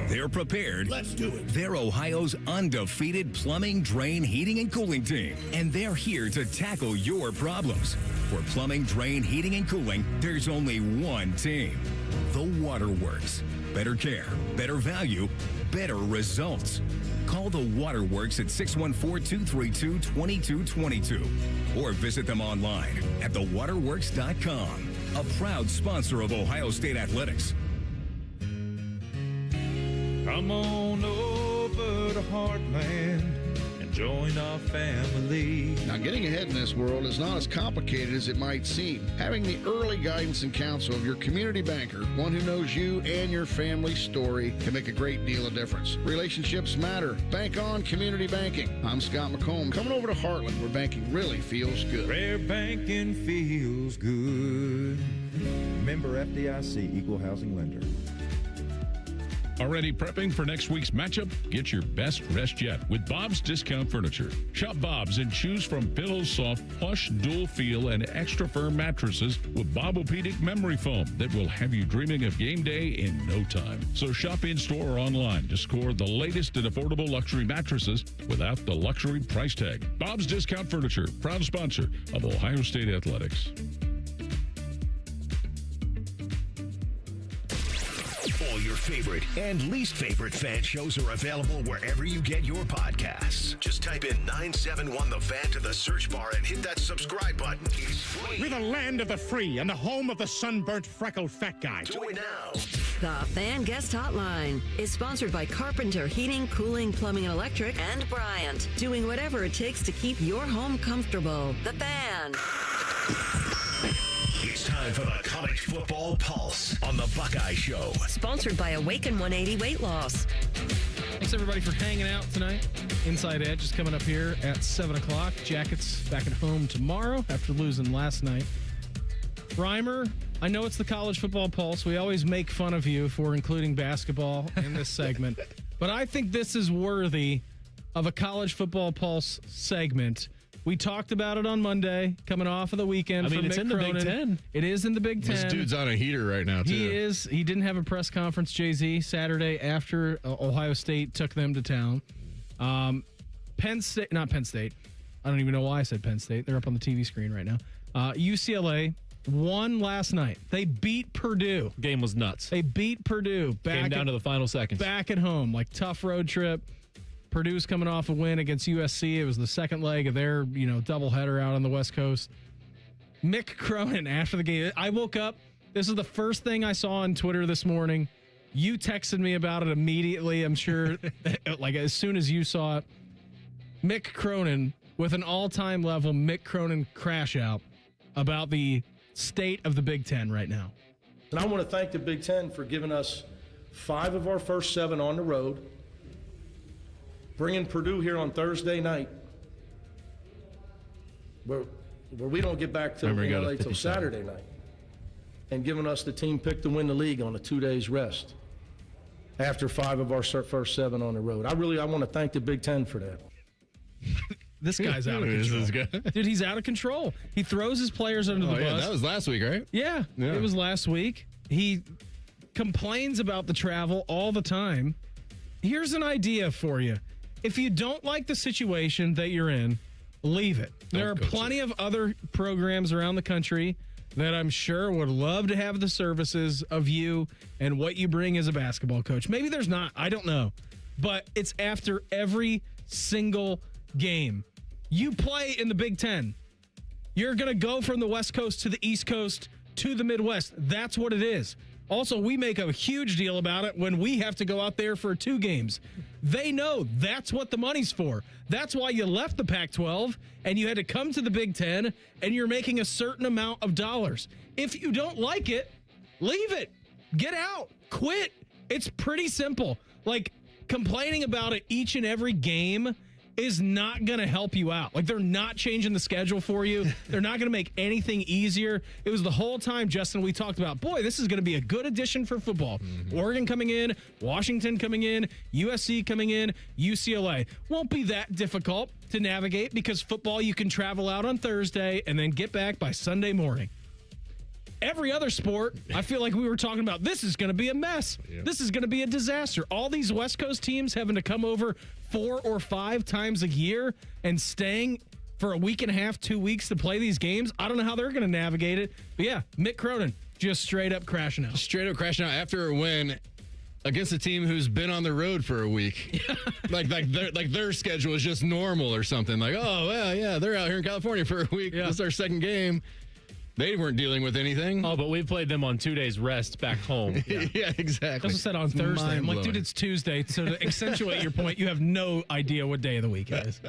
They're prepared. Let's do it. They're Ohio's undefeated plumbing, drain, heating, and cooling team. And they're here to tackle your problems. For plumbing, drain, heating, and cooling, there's only one team. The Waterworks. Better care, better value, better results. Call the Waterworks at 614-232-2222 or visit them online at thewaterworks.com. A proud sponsor of Ohio State Athletics. Come on over to Heartland and join our family. Now, getting ahead in this world is not as complicated as it might seem. Having the early guidance and counsel of your community banker, one who knows you and your family's story, can make a great deal of difference. Relationships matter. Bank on community banking. I'm Scott McComb, coming over to Heartland, where banking really feels good. Where banking feels good. Member FDIC, Equal Housing Lender. Already prepping for next week's matchup? Get your best rest yet with Bob's Discount Furniture. Shop Bob's and choose from pillows, soft, plush, dual feel, and extra firm mattresses with Bobopedic memory foam that will have you dreaming of game day in no time. So shop in-store or online to score the latest and affordable luxury mattresses without the luxury price tag. Bob's Discount Furniture, proud sponsor of Ohio State Athletics. All your favorite and least favorite fan shows are available wherever you get your podcasts. Just type in 971 The Fan to the search bar and hit that subscribe button. It's free. We're the land of the free and the home of the sunburnt, freckled fat guy. Do it now. The Fan Guest Hotline is sponsored by Carpenter Heating, Cooling, Plumbing, and Electric, and Bryant, doing whatever it takes to keep your home comfortable. The Fan. It's time for the College Football Pulse on the Buckeye Show. Sponsored by Awaken 180 Weight Loss. Thanks, everybody, for hanging out tonight. Inside Edge is coming up here at 7 o'clock. Jackets back at home tomorrow after losing last night. Reimer, I know it's the College Football Pulse. We always make fun of you for including basketball in this segment. But I think this is worthy of a College Football Pulse segment. We talked about it on Monday, coming off of the weekend. I mean, it's Mick in the Cronin. Big Ten. It is in the Big Ten. This dude's on a heater right now, too. He is. He didn't have a press conference, Jay-Z, Saturday after Ohio State took them to town. Penn State, not Penn State. I don't even know why I said Penn State. They're up on the TV screen right now. UCLA won last night. They beat Purdue. Game was nuts. They beat Purdue. Came down to the final seconds. Back at home. Like, tough road trip. Purdue's coming off a win against USC. It was the second leg of their, doubleheader out on the West Coast. Mick Cronin, after the game, I woke up. This is the first thing I saw on Twitter this morning. You texted me about it immediately, I'm sure, like as soon as you saw it. Mick Cronin with an all-time level Mick Cronin crash out about the state of the Big Ten right now. And I want to thank the Big Ten for giving us 5 of our first 7 on the road, bringing Purdue here on Thursday night, where we don't get back to LA till Saturday night, and giving us the team pick to win the league on a 2 days rest after 5 of our first 7 on the road. I want to thank the Big Ten for that. This guy's out of control. Dude, he's out of control. He throws his players under the bus. That was last week, right? Yeah, it was last week. He complains about the travel all the time. Here's an idea for you. If you don't like the situation that you're in, leave it. There are plenty of other programs around the country that I'm sure would love to have the services of you and what you bring as a basketball coach. Maybe there's not. I don't know. But it's after every single game. You play in the Big Ten. You're going to go from the West Coast to the East Coast to the Midwest. That's what it is. Also, we make a huge deal about it when we have to go out there for 2 games. They know that's what the money's for. That's why you left the Pac-12 and you had to come to the Big Ten, and you're making a certain amount of dollars. If you don't like it, leave it. Get out. Quit. It's pretty simple. Like, complaining about it each and every game is not going to help you out. Like, they're not changing the schedule for you. They're not going to make anything easier. It was the whole time, Justin, we talked about, boy, this is going to be a good addition for football. Mm-hmm. Oregon coming in, Washington coming in, USC coming in, UCLA. Won't be that difficult to navigate because football, you can travel out on Thursday and then get back by Sunday morning. every other sport, I feel like we were talking about this is going to be a mess. Yeah. This is going to be a disaster. All these West Coast teams having to come over 4 or 5 times a year and staying for a week and a half, 2 weeks to play these games. I don't know how they're going to navigate it. But yeah, Mick Cronin just straight up crashing out. Straight up crashing out after a win against a team who's been on the road for a week. like their schedule is just normal or something. Like, oh, well, yeah, they're out here in California for a week. Yeah. This is our second game. They weren't dealing with anything. Oh, but we played them on 2 days rest back home. Yeah, exactly. That's what I said on Thursday. I'm like, dude, it's Tuesday. So to accentuate your point, you have no idea what day of the week it is.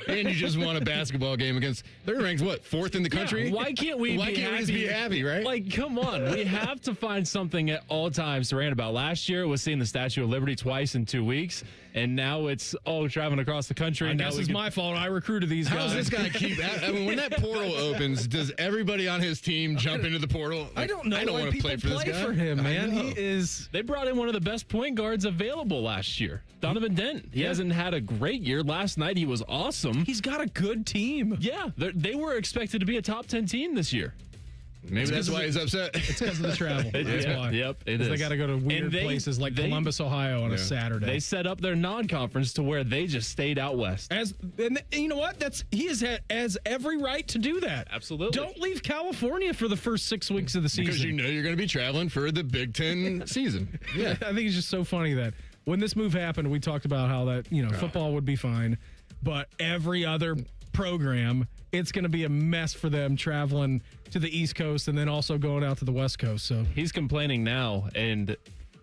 And you just won a basketball game against, they're ranked, what, 4th in the country? Yeah, why can't we just be happy, right? Like, come on. We have to find something at all times to rant about. Last year, it was seeing the Statue of Liberty twice in 2 weeks. And now it's, traveling across the country. This is my fault. I recruited these guys. How's this guy keep, I mean, when that portal opens, does everybody on his team jump into the portal? Like, I don't know. I don't want to play for this guy. For him, man. They brought in one of the best point guards available last year, Donovan Dent. He hasn't had a great year. Last night, he was awesome. He's got a good team. Yeah, they were expected to be a top 10 team this year. Maybe that's why he's upset. It's because of the travel. That's why. Yep, it is. They got to go to weird places like Columbus, Ohio on a Saturday. They set up their non-conference to where they just stayed out west. And you know what? He has every right to do that. Absolutely. Don't leave California for the first 6 weeks of the season. Because you know you're going to be traveling for the Big Ten season. Yeah. I think it's just so funny that when this move happened, we talked about how that, football would be fine, but every other program, it's going to be a mess for them traveling to the East Coast and then also going out to the West Coast. So he's complaining now, and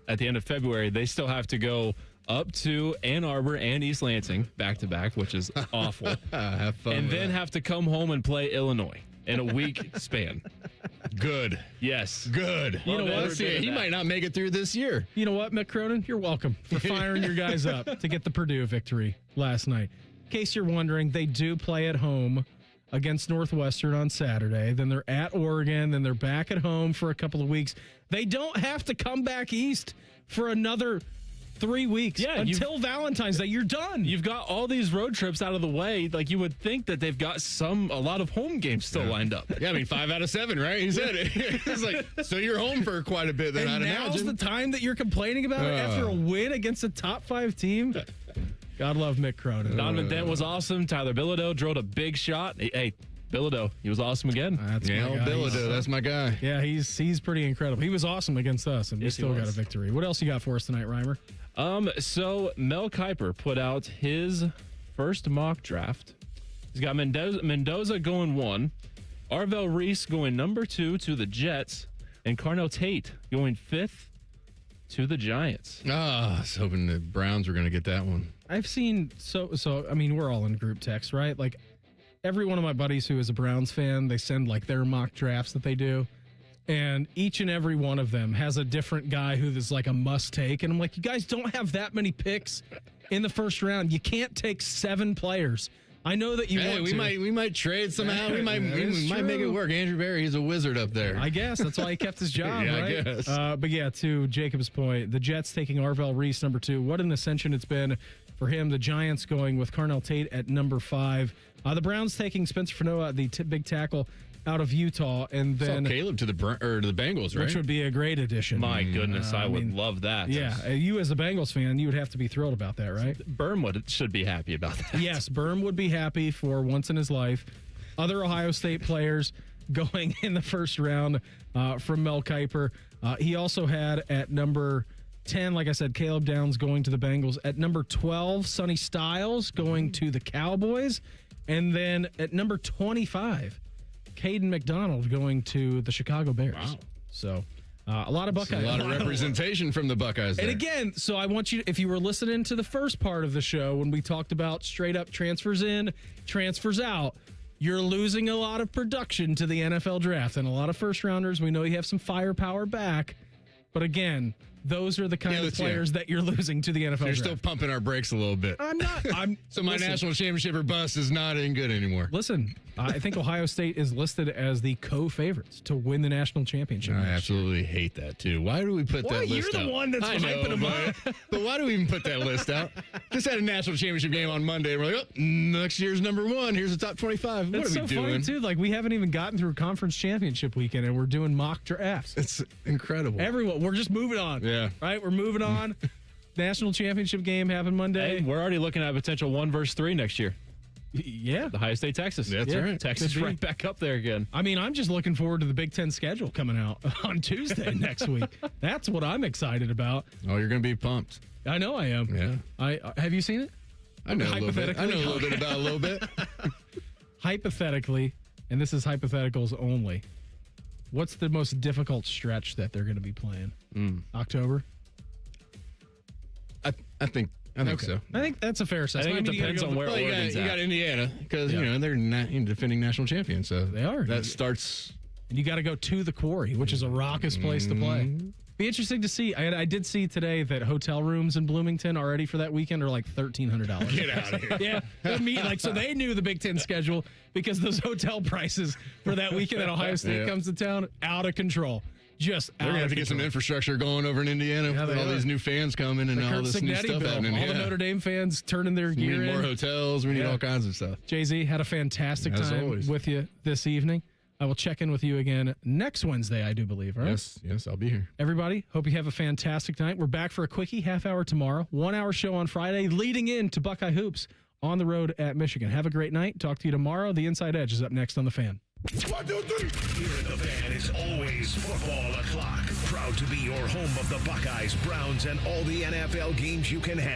at the end of February, they still have to go up to Ann Arbor and East Lansing back to back, which is awful. Have fun. And then have to come home and play Illinois in a week span. Good. Yes. Good. You know what? He might not make it through this year. You know what, Mick Cronin? You're welcome for firing your guys up to get the Purdue victory last night. In case you're wondering, they do play at home against Northwestern on Saturday. Then they're at Oregon. Then they're back at home for a couple of weeks. They don't have to come back east for another 3 weeks until Valentine's Day. You're done. You've got all these road trips out of the way. Like, you would think that they've got a lot of home games still lined up. Yeah, I mean, 5 out of 7, right? He said it. It's like, so you're home for quite a bit then, I'd imagine. Now's the time that you're complaining about it after a win against a top 5 team? God love Mick Cronin. Donovan Dent was awesome. Tyler Bilodeau drove a big shot. Hey, Bilodeau, he was awesome again. Bilodeau, that's my guy. Yeah, he's pretty incredible. He was awesome against us, and we still got a victory. What else you got for us tonight, Reimer? So Mel Kiper put out his first mock draft. He's got Mendoza going 1, Arvell Reese going number 2 to the Jets, and Carnell Tate going 5th to the Giants. I was hoping the Browns were going to get that one. I've seen I mean, we're all in group text, right? Like, every one of my buddies who is a Browns fan, they send like their mock drafts that they do. And each and every one of them has a different guy who is like a must take. And I'm like, you guys don't have that many picks in the first round. You can't take 7 players. I know that you want to. We might trade somehow. We might make it work. Andrew Berry, he's a wizard up there. I guess that's why he kept his job, yeah, right? I guess. But yeah, to Jacob's point, the Jets taking Arvell Reese number 2. What an ascension it's been for him. The Giants going with Carnell Tate at number 5. The Browns taking Spencer Fanoa, the big tackle out of Utah, and then Caleb to the Bengals, right? Which would be a great addition. My goodness, I would love that. Yeah, you as a Bengals fan, you would have to be thrilled about that, right? Berm should be happy about that. Yes, Berm would be happy for once in his life. Other Ohio State players going in the first round from Mel Kiper. He also had at number 10, like I said, Caleb Downs going to the Bengals. At number 12, Sonny Styles going to the Cowboys. And then at number 25, Caden McDonald going to the Chicago Bears. Wow. So a lot of Buckeyes. A lot of representation from the Buckeyes there. And again, so I want you to, if you were listening to the first part of the show when we talked about straight up transfers in, transfers out, you're losing a lot of production to the NFL draft. And a lot of first rounders, we know you have some firepower back. But again, those are the kind of players that you're losing to the NFL draft. You're still pumping our brakes a little bit. I'm not. So my national championship or bust is not in good anymore. Listen, I think Ohio State is listed as the co-favorites to win the national championship. I absolutely hate that, too. Why do we put that list out? You're the one that's hyping them up. But why do we even put that list out? Just had a national championship game on Monday. And we're like, oh, next year's number 1. Here's the top 25. What That's are we so doing? funny, too. Like, we haven't even gotten through conference championship weekend, and we're doing mock drafts. It's incredible. Everyone, we're just moving on. Yeah. Right? We're moving on. National championship game happened Monday. Hey, we're already looking at a potential 1 versus 3 next year. Yeah. Ohio State, Texas. That's right. Texas right back up there again. I mean, I'm just looking forward to the Big Ten schedule coming out on Tuesday next week. That's what I'm excited about. Oh, you're going to be pumped. I know I am. Yeah. Have you seen it? I know a little bit. I know a little bit about a little bit. Hypothetically, and this is hypotheticals only, what's the most difficult stretch that they're going to be playing? October? I think so. I think that's a fair assessment. I think it depends on where Oregon's you at. got Indiana because they're defending national champions, so they are. That starts. And you got to go to the Quarry, which is a raucous place to play. Be interesting to see. I did see today that hotel rooms in Bloomington already for that weekend are like $1,300. Get out of here. Yeah, so they knew the Big Ten schedule because those hotel prices for that weekend that Ohio State comes to town out of control. Just they're gonna have to get some infrastructure going over in Indiana with all these new fans coming and all this new stuff happening. All the Notre Dame fans turning their gear in. More hotels. We need all kinds of stuff. Jay-Z, had a fantastic time with you this evening. I will check in with you again next Wednesday, I do believe, right? Yes, I'll be here. Everybody, hope you have a fantastic night. We're back for a quickie half hour tomorrow, 1 hour show on Friday, leading into Buckeye Hoops on the road at Michigan. Have a great night. Talk to you tomorrow. The Inside Edge is up next on The Fan. 1, 2, 3. Here in The Fan is always football o'clock. Proud to be your home of the Buckeyes, Browns, and all the NFL games you can have.